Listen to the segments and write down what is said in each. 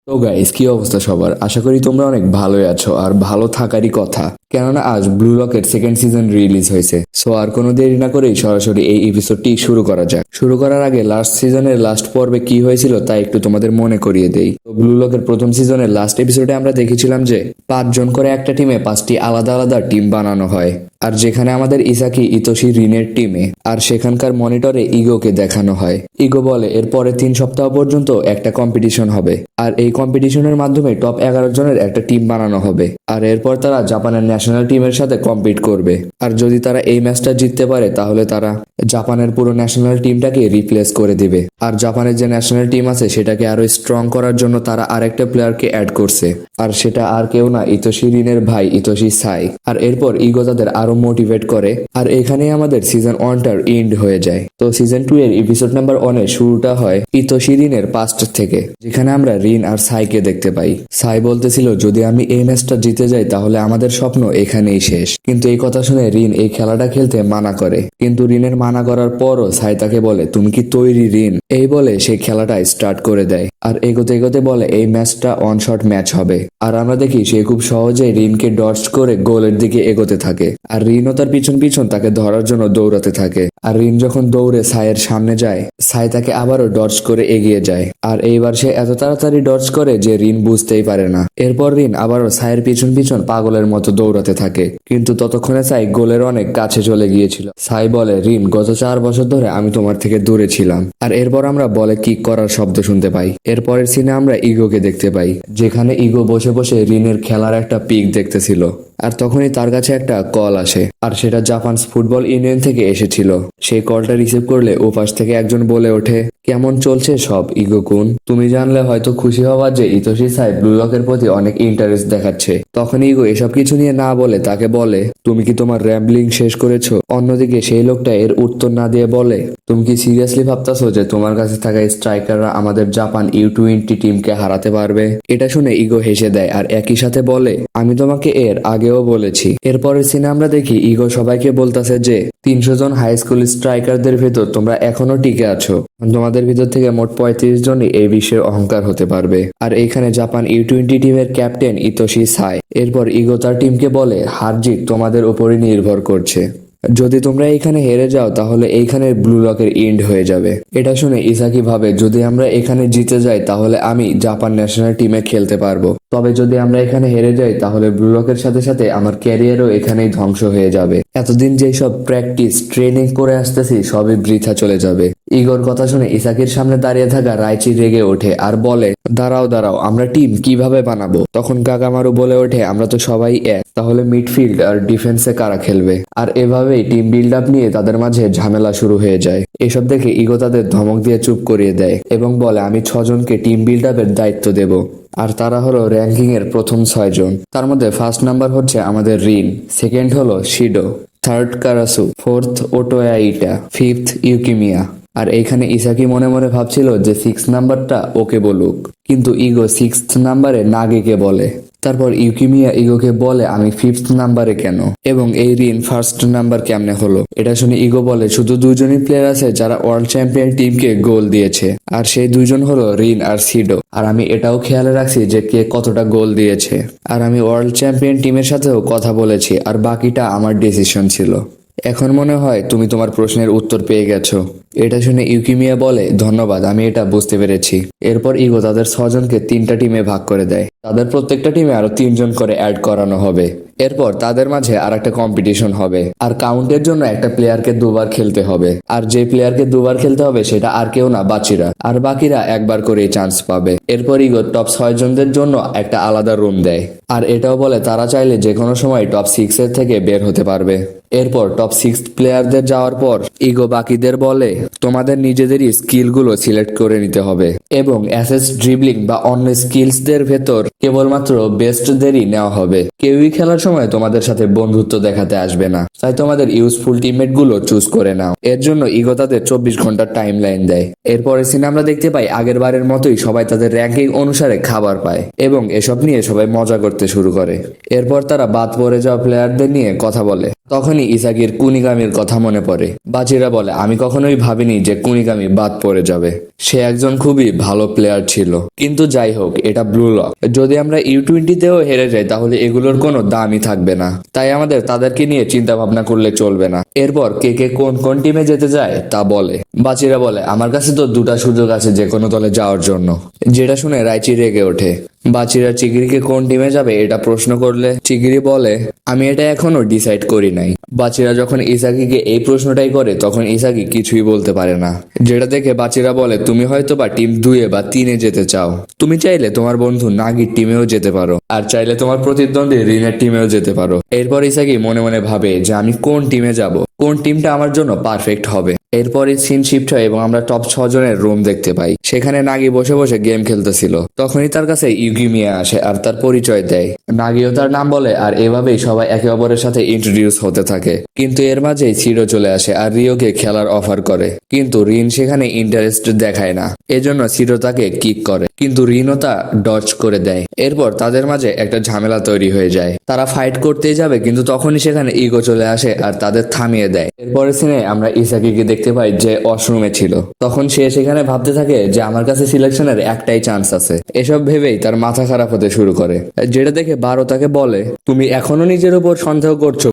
তো গাইস, কি অবস্থা সবার? আশা করি তোমরা অনেক ভালোই আছো আর ভালো থাকারই কথা, কেননা আজ ব্লু লকের সেকেন্ড সিজন রিলিজ হয়েছে। সো আর কোনো দেরি না করেই সরাসরি এই এপিসোডটি শুরু করা যাক। শুরু করার আগে লাস্ট সিজনের লাস্ট পর্বে কি হয়েছিল তা একটু তোমাদের মনে করিয়ে দেই। তো ব্লু লকের প্রথম সিজনের লাস্ট এপিসোডে আমরা দেখেছিলাম যে 5 জন করে একটা টিমে 5টি আলাদা আলাদা টিম বানানো হয়, আর যেখানে আমাদের ইসাকি ইতোশি রিনের টিমে, আর সেখানকার মনিটরে ইগোকে দেখানো হয়। ইগো বলে এর পরে 3 সপ্তাহ পর্যন্ত একটা কম্পিটিশন হবে, আর এই কম্পিটিশনের মাধ্যমে টপ 11 জনের একটা টিম বানানো হবে, আর এরপর তারা জাপানের ন্যাশনাল টিমের সাথে কম্পিট করবে। আর যদি তারা এই ম্যাচটা জিততে পারে তাহলে তারা জাপানের পুরো ন্যাশনাল টিমটাকে রিপ্লেস করে দিবে। আর জাপানের যে ন্যাশনাল টিম আছে সেটাকে আরো স্ট্রং করার জন্য তারা আরেকটা প্লেয়ারকে অ্যাড করছে, আর সেটা আর কেউ না, ইতোশি রিনের ভাই ইতোশি সাই। আর এরপর ইগো তাদের আরো মোটিভেট করে, আর এখানেই আমাদের সিজন 1টার এন্ড হয়ে যায়। তো সিজন 2 এর এপিসোড নাম্বার 1 এর শুরুটা হয় ইতোশি রিনের পাস্ট থেকে, যেখানে আমরা রিন আর সাইকে দেখতে পাই। সাই বলতেছিল যদি আমি এই ম্যাচটা জিতে যাই তাহলে আমাদের স্বপ্ন এখানেই শেষ। কিন্তু এই কথা শুনে রিন এই খেলাটা খেলতে মানা করে, কিন্তু রিনের মানা করার পরও সাই তাকে বলে তুমি কি তৈরি রিন? এই বলে সেই খেলাটা স্টার্ট করে দেয়, আর এগোতে এগোতে বলে এই ম্যাচটা ওয়ান শট ম্যাচ হবে। আর আমরা দেখি সে খুব সহজেই রিনকে ডজ করে গোলের দিকে এগোতে থাকে, আর রিনও তার পিছন পিছন তাকে ধরার জন্য দৌড়াতে থাকে। আর রিন যখন দৌড়ে সাইয়ের সামনে যায়, সাই তাকে আবারও ডজ করে এগিয়ে যায়, আর এইবার সে এত তাড়াতাড়ি ডজ করে যে রিন বুঝতেই পারে না। এরপর রিন আবারও সাইয়ের পিছন পিছন পাগলের মতো দৌড়াতে থাকে, কিন্তু ততক্ষণে সাই গোলের অনেক কাছে চলে গিয়েছিল। সাই বলে রিন গত 4 বছর ধরে আমি তোমার থেকে দূরে ছিলাম। আর এরপর আমরা বলে কিক করার শব্দ শুনতে পাই। এরপরের সিনে আমরা ইগোকে দেখতে পাই, যেখানে ইগো বসে বসে রিনের খেলার একটা পিক দেখতেছিল। আর তখনই তার কাছে একটা কল আসে, আর সেটা জাপান ফুটবল ইউনিয়ন থেকে এসেছিল। সেই কলটা রিসিভ করলে ওপাশ থেকে একজন বলে ওঠে কেমন চলছে সব ইগো কুন? তুমি জানলে হয়তো খুশি হওয়া যে ইতোশি সাই ব্লু লকের প্রতি অনেক ইন্টারেস্ট দেখাচ্ছে। তখন ইগো এসব কিছু নিয়ে না বলে তাকে বলে তুমি কি তোমার র্যাম্বলিং শেষ করেছো? অন্যদিকে সেই লোকটা এর উত্তর না দিয়ে বলে তুমি কি সিরিয়াসলি ভাবতেছো যে তোমার কাছে থাকা স্ট্রাইকাররা আমাদের জাপান U20 টিমকে হারাতে পারবে? এটা শুনে ইগো হেসে দেয়, আর একই সাথে বলে আমি তোমাকে এর আগেও বলেছি। এরপরের সিনে আমরা দেখি ইগো সবাইকে বলতেছে যে 300 জন হাই স্কুল স্ট্রাইকারদের ভেতর তোমরা এখনো টিকে আছো, তোমাদের ভিতর থেকে মোট 35 জনই এই বিশ্বের অহংকার হতে পারবে। আর এইখানে জাপান U20 টিমের ক্যাপ্টেন ইতোশি সাই। এরপর ইগো তার টিমকে বলে হার জিত তোমাদের উপরই নির্ভর করছে, যদি তোমরা এখানে হেরে যাও তাহলে এইখানে ব্লু লকের এন্ড হয়ে যাবে। এটা শুনে ইসাকি ভাবে যদি আমরা এখানে জিতে যাই তাহলে আমি জাপান ন্যাশনাল টিমে খেলতে পারবো, তবে যদি আমরা এখানে হেরে যাই তাহলে ব্লু লকের সাথে সাথে আমার ক্যারিয়ারও এখানেই ধ্বংস হয়ে যাবে। এতদিন যেই সব প্র্যাকটিস ট্রেনিং করে আসতেছি সবই বৃথা চলে যাবে। ইগোর কথা শুনে ইসাকির সামনে দাঁড়িয়ে থাকা রাইচি রেগে ওঠে আর বলে দাঁড়াও দাঁড়াও, আমরা টিম কিভাবে বানাবো? তখন কাকামারু বলে ওঠে আমরা তো সবাই এক, তাহলে মিডফিল্ড আর ডিফেন্সে কারা খেলবে? আর এভাবেই টিম বিল্ড আপ নিয়ে তাদের মাঝে ঝামেলা শুরু হয়ে যায়। এসব দেখে ইগো তাদের ধমক দিয়ে চুপ করিয়ে দেয় এবং বলে আমি 6 জনকে টিম বিল্ড আপের দায়িত্ব দেব, আর তারা হলো র্যাঙ্কিং এর প্রথম 6 জন। তার মধ্যে ফার্স্ট নাম্বার হচ্ছে আমাদের রিন, সেকেন্ড হলো শিডো, থার্ড কারাসু, ফোর্থ ওটোয়াইটা, ফিফথ ইউকিমিয়া। আর এইখানে ইসাকি মনে মনে ভাবছিল যে 6 নাম্বারটা ওকে বলুক, কিন্তু ইগো 6th নাম্বারে নাগিকে বলে। তারপর ইউকিমিয়া ইগোকে বলে আমি 5th নাম্বারে কেন, এবং এই রিন ফার্স্ট নাম্বার কেমনে হলো? এটা শুনে ইগো বলে শুধু 2জনই প্লেয়ার আছে যারা ওয়ার্ল্ড চ্যাম্পিয়ন টিমকে গোল দিয়েছে, আর সেই 2জন হলো রিন আর সিডো। আর আমি এটাও খেয়াল রাখছি যে কে কতটা গোল দিয়েছে, আর আমি ওয়ার্ল্ড চ্যাম্পিয়ন টিমের সাথেও কথা বলেছি, আর বাকিটা আমার ডিসিশন ছিল। এখন মনে হয় তুমি তোমার প্রশ্নের উত্তর পেয়ে গেছো। এটা শুনে ইউকিমিয়া বলে ধন্যবাদ, আমি এটা বুঝতে পেরেছি। এরপর ইগো তাদের 6জনকে 3টা টিমে ভাগ করে দেয়, তাদের প্রত্যেকটা টিমে আরো 3জন করে অ্যাড করানো হবে। এরপর তাদের মাঝে আর একটা কম্পিটিশন হবে, আর কাউন্টের জন্য একটা প্লেয়ারকে 2বার খেলতে হবে, আর যে প্লেয়ারকে 2বার খেলতে হবে সেটা আর কেউ না বাচিরা, আর বাকিরা একবার করেই চান্স পাবে। এরপর ইগো টপ 6জনদের জন্য একটা আলাদা রুম দেয়, আর এটাও বলে তারা চাইলে যে কোনো সময় টপ 6 থেকে বের হতে পারবে। এরপর টপ 6 প্লেয়ারদের যাওয়ার পর ইগো বাকিদের বলে তোমাদের নিজেদেরই স্কিলগুলো সিলেক্ট করে নিতে হবে, এবং অ্যাসেস ড্রিবলিং বা অন্য স্কিলসদের ভেতর কেবলমাত্র বেস্টদেরই নেওয়া হবে। কেউই খেলার সময় তোমাদের সাথে বন্ধুত্ব দেখাতে আসবে না, তাই তোমাদের ইউজফুল টিমমেট গুলো চুজ করে নাও। এর জন্য ইগো তাদের 24 ঘন্টার টাইম লাইন দেয়। এরপরে সিনে আমরা দেখতে পাই আগের বারের মতোই সবাই তাদের র্যাঙ্কিং অনুসারে খাবার পায়, এবং এসব নিয়ে সবাই মজা করতে শুরু করে। এরপর তারা বাদ পড়ে যাওয়া প্লেয়ারদের নিয়ে কথা বলে, তখনই ইসাকির কুনিগামির কথা মনে পড়ে। বাচিরা বলে আমি কখনোই ভাবিনি যে কুনিগামি বাদ পড়ে যাবে। সে একজন খুবই ভালো প্লেয়ার ছিল। কিন্তু যাই হোক, এটা ব্লু লক। যদি আমরা U20তেও হেরে যাই তাহলে এগুলোর কোনো দামই থাকবে না। তাই আমাদের তাদেরকে নিয়ে চিন্তা ভাবনা করলে চলবে না। এরপর কে কে কোন কোন টিমে যেতে যায় তা বলে। বাচিরা বলে আমার কাছে তো দুটা সুযোগ আছে যে কোনো দলে যাওয়ার জন্য। যেটা শুনে রাইচি রেগে ওঠে। বাচিরা চিগিরিকে কোন টিমে যাবে এটা প্রশ্ন করলে চিগিরি বলে আমি এটা এখনো ডিসাইড করি নাই। বাচিরা যখন ইসাকিকে এই প্রশ্নটাই করে তখন ইসাকি কিছুই বলতে পারে না। যেটা দেখে বাচিরা বলে তুমি হয়তো বা টিম 2 বা 3 যেতে চাও। তুমি চাইলে তোমার বন্ধু নাগির টিমেও যেতে পারো, আর চাইলে তোমার প্রতিদ্বন্দ্বী রিনের টিমেও যেতে পারো। এরপর ইসাকি মনে মনে ভাবে যে আমি কোন টিমে যাব, কোন টিমটা আমার জন্য পারফেক্ট হবে। এরপরে সিন শিফট হয় এবং আমরা টপ 6 জনের রুম দেখতে পাই। সেখানে নাগি বসে বসে গেম খেলতেছিল। তখনই তার কাছে ইউগিমিয়া আসে আর তার পরিচয় দেয়। নাগিও তার নাম বলে আর এভাবেই সবাই একে অপরের সাথে ইন্ট্রোডিউস হতে থাকে। কিন্তু এর মাঝেই সিরো চলে আসে আর রিওকে খেলার অফার করে, কিন্তু রিন সেখানে ইন্টারেস্ট দেখায় না। এজন্য সিরো তাকে কিক করে, কিন্তু রিনও তা ডজ করে দেয়। এরপর তাদের মাঝে একটা ঝামেলা তৈরি হয়ে যায়। তারা ফাইট করতেই যাবে কিন্তু তখনই সেখানে ইগো চলে আসে আর তাদের থামিয়ে দেয়। এরপরের সিনে আমরা ইসাকিকে দেখতে পাই যে ওয়াশরুমে ছিল। তখন সে সেখানে ভাবতে থাকে যে আমার কাছে সিলেকশনের একটাই চান্স আছে। এসব ভেবেই তার মাথা খারাপ হতে শুরু করে। যেটা দেখে বারো তাকে বলে তুমি এখনো নিজের উপর সন্দেহ করছো?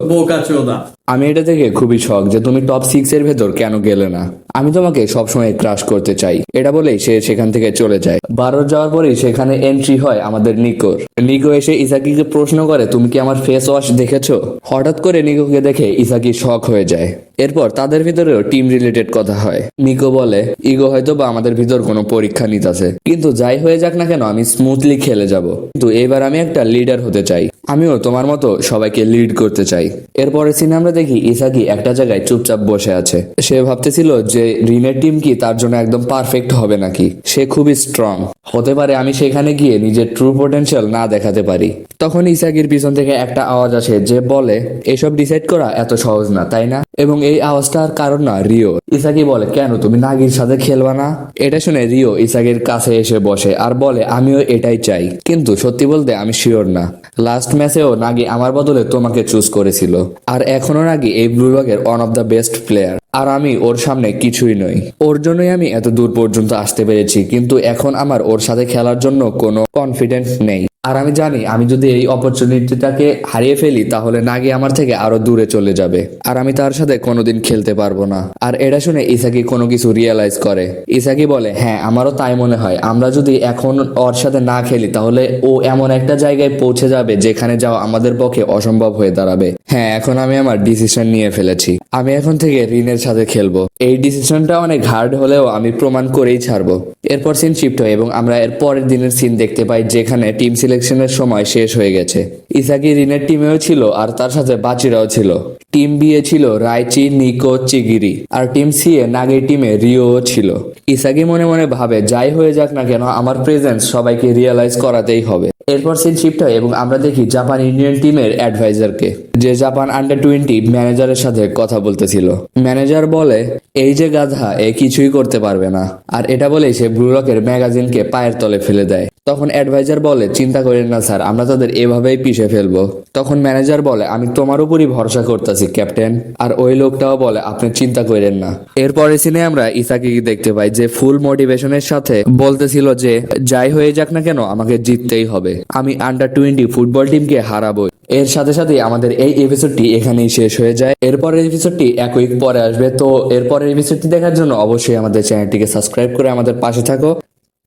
আমি এটা দেখে খুবই শখ যে তুমি টপ 6 এর ভেতর কেন গেলে না। আমি তোমাকে সবসময় ক্রাশ করতে চাই। এটা বলেই সে সেখান থেকে চলে যায়। বারো যাওয়ার পরেই সেখানে এন্ট্রি হয় আমাদের নিকোর। নিকো এসে ইসাকিকে প্রশ্ন করে তুমি কি আমার ফেস ওয়াশ দেখেছো? হঠাৎ করে নিকোকে দেখে ইসাকি শক হয়ে যায়। এরপর তাদের ভিতরেও টিম রিলেটেড কথা হয়। নিকো বলে ইগো হয়তো বা আমাদের ভিতর কোনো পরীক্ষা নিতেছে, কিন্তু যাই হয়ে যাক না কেন আমি স্মুথলি খেলে যাব। কিন্তু এবার আমি একটা লিডার হতে চাই। আমিও তোমার মতো সবাইকে লিড করতে চাই। এরপরে সিনে আমরা দেখি ইসাকি একটা জায়গায় চুপচাপ বসে আছে। সে ভাবতেছিল যে রিনের টিম কি তার জন্য একদম পারফেক্ট হবে নাকি। সে খুবই স্ট্রং হতে পারে আমি সেখানে গিয়ে নিজের ট্রু পোটেনশিয়াল না দেখাতে পারি। তখন ইসাকির পিছন থেকে একটা আওয়াজ আসে যে বলে এসব ডিসাইড করা এত সহজ না, তাই না? এবং এই আওয়াজটার কারণ না রিও। ইসাকি বলে কেন তুমি নাগির সাথে খেলবা না? এটা শুনে রিও ইসাকির কাছে এসে বসে আর বলে আমিও এটাই চাই, কিন্তু সত্যি বলতে আমি শিওর না। লাস্ট ম্যাচেও নাগি আমার বদলে তোমাকে চুজ করেছিল, আর এখনো নাগি এই ব্লু লগের one of the best player, আর আমি ওর সামনে কিছুই নই। ওর জন্যই আমি এত দূর পর্যন্ত আসতে পেরেছি, কিন্তু এখন আমার ওর সাথে খেলার জন্য কোনো কনফিডেন্স নেই। আর আমি জানি আমি যদি এই অপরচুনিটিটাকে হারিয়ে ফেলি তাহলে নাগি আমার থেকে আরো দূরে চলে যাবে, আর আমি তার সাথে কোনোদিন খেলতে পারবো না। আর এটা শুনে ইসাকি কোনো কিছু রিয়েলাইজ করে। ইসাকি বলে হ্যাঁ আমারও তাই মনে হয়। আমরা যদি এখন ওর সাথে না খেলি তাহলে ও এমন একটা জায়গায় পৌঁছে যাবে যেখানে যাওয়া আমাদের পক্ষে অসম্ভব হয়ে দাঁড়াবে। হ্যাঁ এখন আমি আমার ডিসিশন নিয়ে ফেলেছি। আমি এখন থেকে রিনের সাথে খেলবো। এই ডিসিশনটা অনেক হার্ড হলেও আমি প্রমাণ করেই ছাড়বো। এরপর সিন শিফট হয় এবং আমরা এর পরের দিনের সিন দেখতে পাই যেখানে টিম সিলেকশনের সময় শেষ হয়ে গেছে। ইসাকি রিনের টিমেও ছিল আর তার সাথে বাচিরাও ছিল। টিম বি এ ছিল রাইচি, নিকো, চিগিরি, আর টিম সি এ নাগির টিমে রিও ছিল। ইসাকি মনে মনে ভাবে যাই হয়ে যাক না কেন আমার প্রেজেন্স সবাইকে রিয়েলাইজ করাতেই হবে। এরপর সিন শিফট হয় এবং আমরা দেখি জাপান ইন্ডিয়ান টিমের অ্যাডভাইজারকে, যে জাপান আন্ডার-20 ম্যানেজারের সাথে কথা বলতেছিল। ম্যানেজার বলে এই যে গাধা এ কিছুই করতে পারবে না, আর এটা বলেই সে ব্লু রকের ম্যাগাজিনকে পায়ের তলে ফেলে দেয়। তখন অ্যাডভাইজার বলে চিন্তা করেন না স্যার, আমরা তাদের এভাবেই পিষে ফেলবো। তখন ম্যানেজার বলে আমি তোমার উপরই ভরসা করতেছি ক্যাপ্টেন। আর ওই লোকটাও বলে আপনি চিন্তা করেন না। এরপরে সিনে আমরা ইসাকি দেখতে পাই যে ফুল মোটিভেশনের সাথে বলতেছিল যে যাই হয়ে যাক না কেন আমাকে জিততেই হবে, আমি আন্ডার-20 ফুটবল টিমকে হারাবো। এর সাথে সাথে আমাদের এই এপিসোডটি এখানেই শেষ হয়ে যায়। এরপরের এপিসোডটি এক উইক পরে আসবে। তো এরপরের এপিসোডটি দেখার জন্য অবশ্যই আমাদের চ্যানেলটিকে সাবস্ক্রাইব করে আমাদের পাশে থাকো।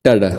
টাটা।